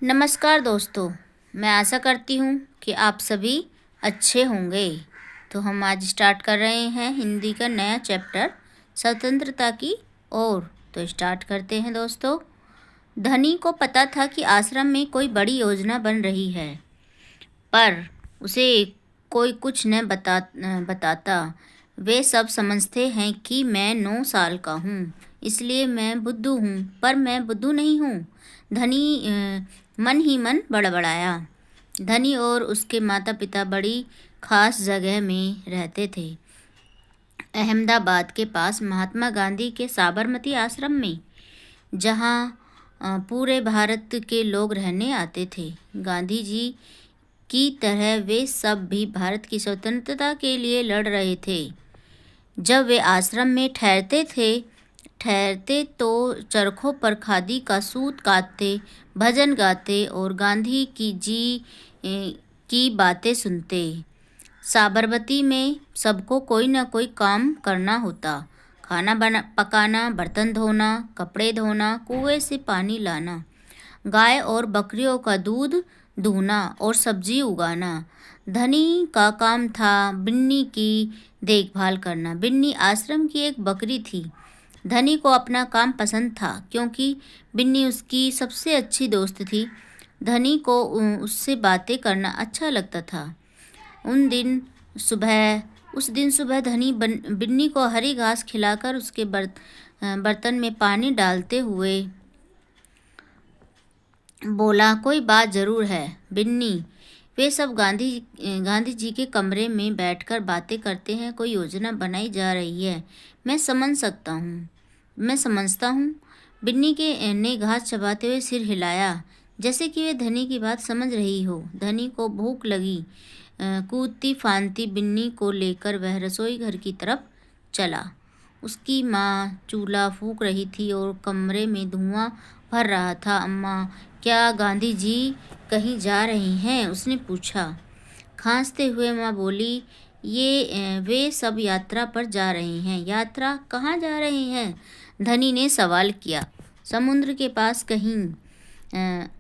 नमस्कार दोस्तों। मैं आशा करती हूँ कि आप सभी अच्छे होंगे। तो हम आज स्टार्ट कर रहे हैं हिंदी का नया चैप्टर स्वतंत्रता की ओर। तो स्टार्ट करते हैं दोस्तों। धनी को पता था कि आश्रम में कोई बड़ी योजना बन रही है, पर उसे कोई कुछ न बताता। वे सब समझते हैं कि मैं 9 साल का हूँ, इसलिए मैं बुद्धू हूँ, पर मैं बुद्धू नहीं हूँ। धनी मन ही मन बड़बड़ाया। धनी और उसके माता पिता बड़ी खास जगह में रहते थे, अहमदाबाद के पास महात्मा गांधी के साबरमती आश्रम में, जहाँ पूरे भारत के लोग रहने आते थे। गांधी जी की तरह वे सब भी भारत की स्वतंत्रता के लिए लड़ रहे थे। जब वे आश्रम में ठहरते तो चरखों पर खादी का सूत काटते, भजन गाते और गांधी की बातें सुनते। साबरमती में सबको कोई न कोई काम करना होता। खाना पकाना, बर्तन धोना, कपड़े धोना, कुएं से पानी लाना, गाय और बकरियों का दूध दूहना और सब्जी उगाना। धनी का काम था बिन्नी की देखभाल करना। बिन्नी आश्रम की एक बकरी थी। धनी को अपना काम पसंद था क्योंकि बिन्नी उसकी सबसे अच्छी दोस्त थी। धनी को उससे बातें करना अच्छा लगता था। उस दिन सुबह धनी बिन्नी को हरी घास खिलाकर उसके बर्तन में पानी डालते हुए बोला, कोई बात जरूर है बिन्नी। वे सब गांधी जी के कमरे में बैठकर बातें करते हैं। कोई योजना बनाई जा रही है। मैं समझता हूँ। बिन्नी ने घास चबाते हुए सिर हिलाया, जैसे कि वे धनी की बात समझ रही हो। धनी को भूख लगी। कूदती फांदती बिन्नी को लेकर वह रसोई घर की तरफ चला। उसकी माँ चूल्हा फूंक रही थी और कमरे में धुआं भर रहा था। अम्मा, क्या गांधी जी कहीं जा रही हैं? उसने पूछा। खांसते हुए माँ बोली, वे सब यात्रा पर जा रहे हैं। यात्रा? कहाँ जा रहे हैं? धनी ने सवाल किया। समुद्र के पास कहीं।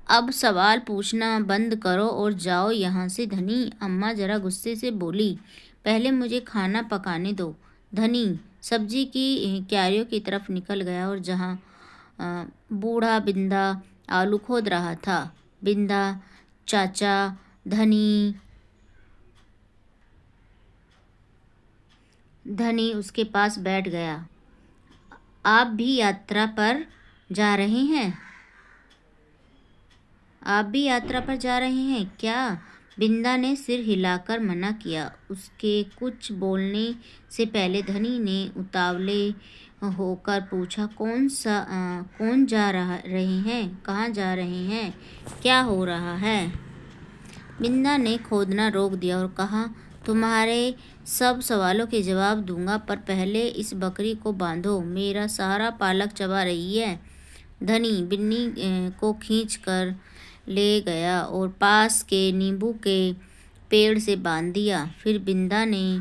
अब सवाल पूछना बंद करो और जाओ यहाँ से। धनी अम्मा जरा गुस्से से बोली, पहले मुझे खाना पकाने दो। धनी सब्जी की क्यारियों की तरफ निकल गया और जहाँ बूढ़ा बिंदा आलू खोद रहा था। बिंदा चाचा, धनी उसके पास बैठ गया। आप भी यात्रा पर जा रहे हैं? आप भी यात्रा पर जा रहे हैं क्या? बिंदा ने सिर हिलाकर मना किया। उसके कुछ बोलने से पहले धनी ने उतावले होकर पूछा, कौन जा रहे हैं? कहाँ जा रहे हैं? क्या हो रहा है? बिंदा ने खोदना रोक दिया और कहा, तुम्हारे सब सवालों के जवाब दूंगा, पर पहले इस बकरी को बांधो। मेरा सारा पालक चबा रही है। धनी बिन्नी को खींच कर ले गया और पास के नींबू के पेड़ से बांध दिया। फिर बिंदा ने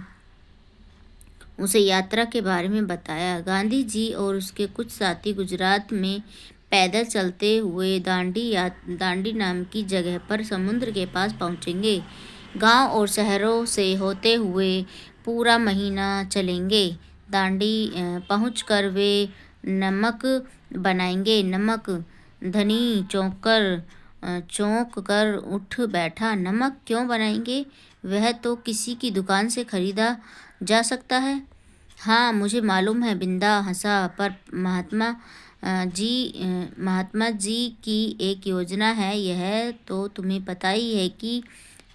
उसे यात्रा के बारे में बताया। गांधी जी और उसके कुछ साथी गुजरात में पैदल चलते हुए दांडी नाम की जगह पर समुद्र के पास पहुंचेंगे। गांव और शहरों से होते हुए पूरा महीना चलेंगे। दांडी पहुंचकर वे नमक बनाएंगे। नमक? धनी चौंक कर उठ बैठा। नमक क्यों बनाएंगे? वह तो किसी की दुकान से खरीदा जा सकता है। हाँ, मुझे मालूम है, बिंदा हंसा, पर महात्मा जी की एक योजना है। यह तो तुम्हें पता ही है कि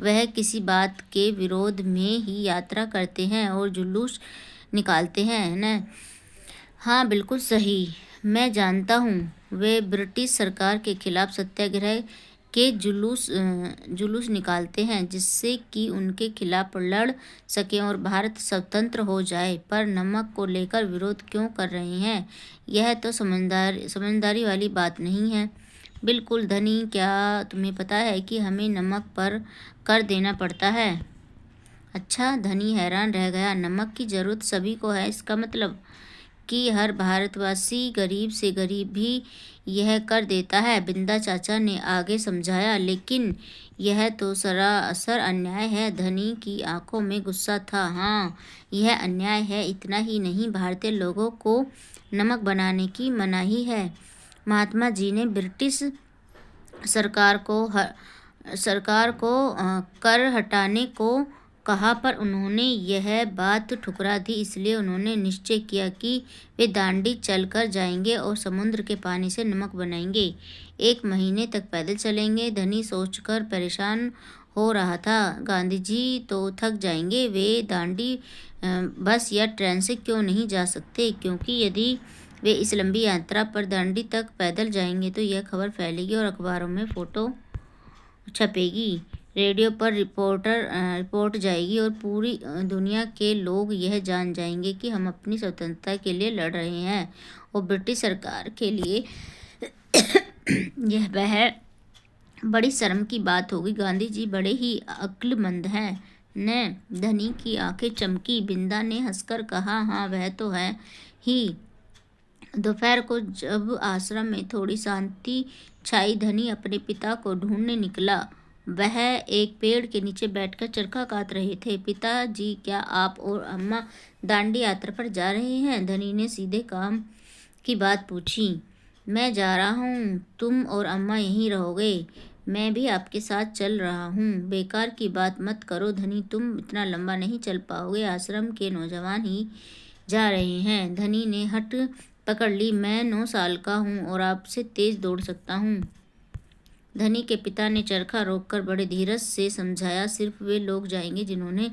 वह किसी बात के विरोध में ही यात्रा करते हैं और जुलूस निकालते हैं न? हाँ, बिल्कुल सही, मैं जानता हूँ। वे ब्रिटिश सरकार के खिलाफ सत्याग्रह के जुलूस निकालते हैं, जिससे कि उनके खिलाफ लड़ सकें और भारत स्वतंत्र हो जाए। पर नमक को लेकर विरोध क्यों कर रहे हैं? यह तो समझदारी वाली बात नहीं है। बिल्कुल धनी, क्या तुम्हें पता है कि हमें नमक पर कर देना पड़ता है? अच्छा, धनी हैरान रह गया। नमक की जरूरत सभी को है, इसका मतलब? कि हर भारतवासी गरीब से गरीब भी यह कर देता है। बिंदा चाचा ने आगे समझाया, लेकिन यह तो सरासर अन्याय है। धनी की आंखों में गुस्सा था। हाँ, यह अन्याय है। इतना ही नहीं, भारतीय लोगों को नमक बनाने की मनाही है। महात्मा जी ने ब्रिटिश सरकार को कर हटाने को कहा, पर उन्होंने यह बात ठुकरा दी। इसलिए उन्होंने निश्चय किया कि वे दांडी चल कर जाएंगे और समुद्र के पानी से नमक बनाएंगे। 1 महीने तक पैदल चलेंगे। धनी सोचकर परेशान हो रहा था, गांधी जी तो थक जाएंगे। वे दांडी बस या ट्रेन से क्यों नहीं जा सकते, क्योंकि यदि वे इस लंबी यात्रा पर दांडी तक पैदल जाएंगे तो यह खबर फैलेगी और अखबारों में फोटो छपेगी, रेडियो पर रिपोर्ट जाएगी और पूरी दुनिया के लोग यह जान जाएंगे कि हम अपनी स्वतंत्रता के लिए लड़ रहे हैं और ब्रिटिश सरकार के लिए यह वह बड़ी शर्म की बात होगी। गांधी जी बड़े ही अक्लमंद हैं ने धनी की आंखें चमकी। बिंदा ने हंसकर कहा, हाँ वह तो है ही। दोपहर को जब आश्रम में थोड़ी शांति छाई, धनी अपने पिता को ढूंढने निकला। वह एक पेड़ के नीचे बैठकर चरखा काट रहे थे। पिताजी, क्या आप और अम्मा दांडी यात्रा पर जा रहे हैं? धनी ने सीधे काम की बात पूछी। मैं जा रहा हूँ, तुम और अम्मा यहीं रहोगे? मैं भी आपके साथ चल रहा हूँ। बेकार की बात मत करो धनी, तुम इतना लंबा नहीं चल पाओगे। आश्रम के नौजवान ही जा रहे हैं। धनी ने हट पकड़ ली। मैं 9 साल का हूँ और आपसे तेज दौड़ सकता हूँ। धनी के पिता ने चरखा रोककर बड़े धीरज से समझाया, सिर्फ वे लोग जाएंगे जिन्होंने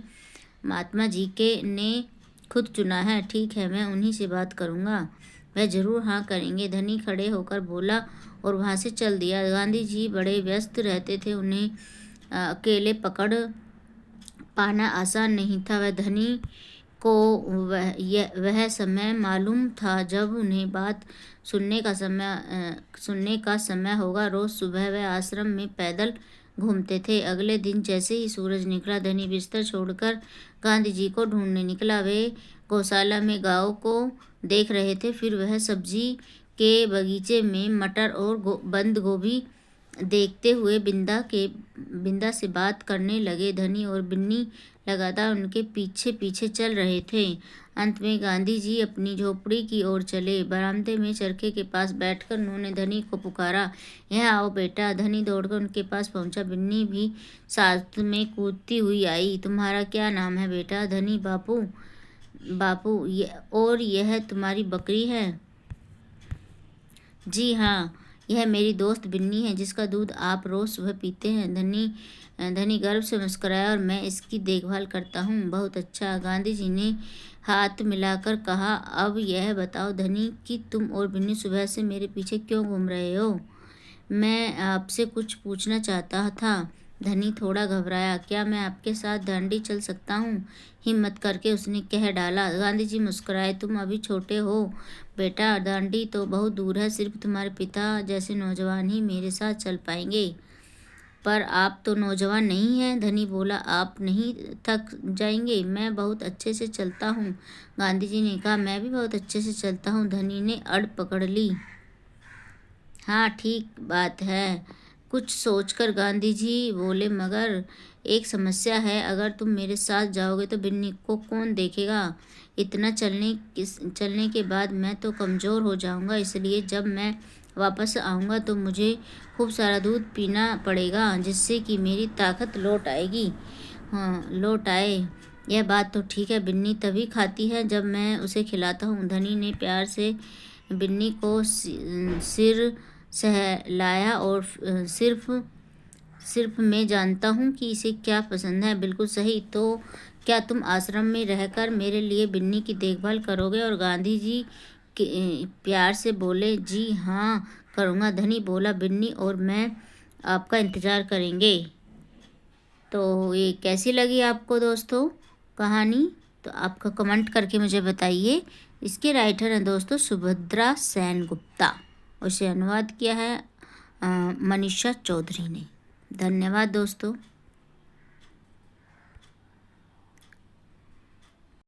महात्मा जी के ने खुद चुना है। ठीक है, मैं उन्हीं से बात करूँगा, वह जरूर हाँ करेंगे। धनी खड़े होकर बोला और वहाँ से चल दिया। गांधी जी बड़े व्यस्त रहते थे, उन्हें अकेले पकड़ पाना आसान नहीं था। वह धनी को वह समय मालूम था जब उन्हें बात सुनने का समय होगा। रोज सुबह वह आश्रम में पैदल घूमते थे। अगले दिन जैसे ही सूरज निकला, धनी बिस्तर छोड़कर गांधी जी को ढूंढने निकला। वे गौशाला में गायों को देख रहे थे, फिर वह सब्जी के बगीचे में मटर और बंद गोभी देखते हुए बिंदा से बात करने लगे। धनी और बिन्नी लगातार उनके पीछे पीछे चल रहे थे। अंत में गांधी जी अपनी झोपड़ी की ओर चले। बरामदे में चरखे के पास बैठकर उन्होंने धनी को पुकारा, यहाँ आओ बेटा। धनी दौड़कर उनके पास पहुंचा। बिन्नी भी साथ में कूदती हुई आई। तुम्हारा क्या नाम है बेटा? धनी, बापू। और यह तुम्हारी बकरी है? जी हाँ, यह मेरी दोस्त बिन्नी है, जिसका दूध आप रोज सुबह पीते हैं। धनी गर्व से मुस्कुराया, और मैं इसकी देखभाल करता हूँ। बहुत अच्छा, गांधी जी ने हाथ मिलाकर कहा। अब यह बताओ धनी कि तुम और बिन्नी सुबह से मेरे पीछे क्यों घूम रहे हो? मैं आपसे कुछ पूछना चाहता था। धनी थोड़ा घबराया। क्या मैं आपके साथ दांडी चल सकता हूँ? हिम्मत करके उसने कह डाला। गांधी जी मुस्कुराए। तुम अभी छोटे हो बेटा, दांडी तो बहुत दूर है। सिर्फ तुम्हारे पिता जैसे नौजवान ही मेरे साथ चल पाएंगे। पर आप तो नौजवान नहीं हैं, धनी बोला। आप नहीं थक जाएंगे? मैं बहुत अच्छे से चलता हूँ, गांधी जी ने कहा। मैं भी बहुत अच्छे से चलता हूँ, धनी ने अड़ पकड़ ली। हाँ, ठीक बात है, कुछ सोचकर गांधी जी बोले, मगर एक समस्या है। अगर तुम मेरे साथ जाओगे तो बिन्नी को कौन देखेगा? इतना चलने के बाद मैं तो कमज़ोर हो जाऊंगा। इसलिए जब मैं वापस आऊँगा तो मुझे खूब सारा दूध पीना पड़ेगा, जिससे कि मेरी ताकत लौट आएगी। हाँ, लौट आए। यह बात तो ठीक है, बिन्नी तभी खाती है जब मैं उसे खिलाता हूँ। धनी ने प्यार से बिन्नी को सिर सहलाया। और सिर्फ मैं जानता हूँ कि इसे क्या पसंद है। बिल्कुल सही। तो क्या तुम आश्रम में रहकर मेरे लिए बिन्नी की देखभाल करोगे? और गांधी जी प्यार से बोले, जी हाँ करूँगा। धनी बोला, बिन्नी और मैं आपका इंतज़ार करेंगे। तो ये कैसी लगी आपको दोस्तों कहानी? तो आपका कमेंट करके मुझे बताइए। इसके राइटर हैं दोस्तों सुभद्रा सेन गुप्ता, और इसे अनुवाद किया है मनीषा चौधरी ने। धन्यवाद दोस्तों।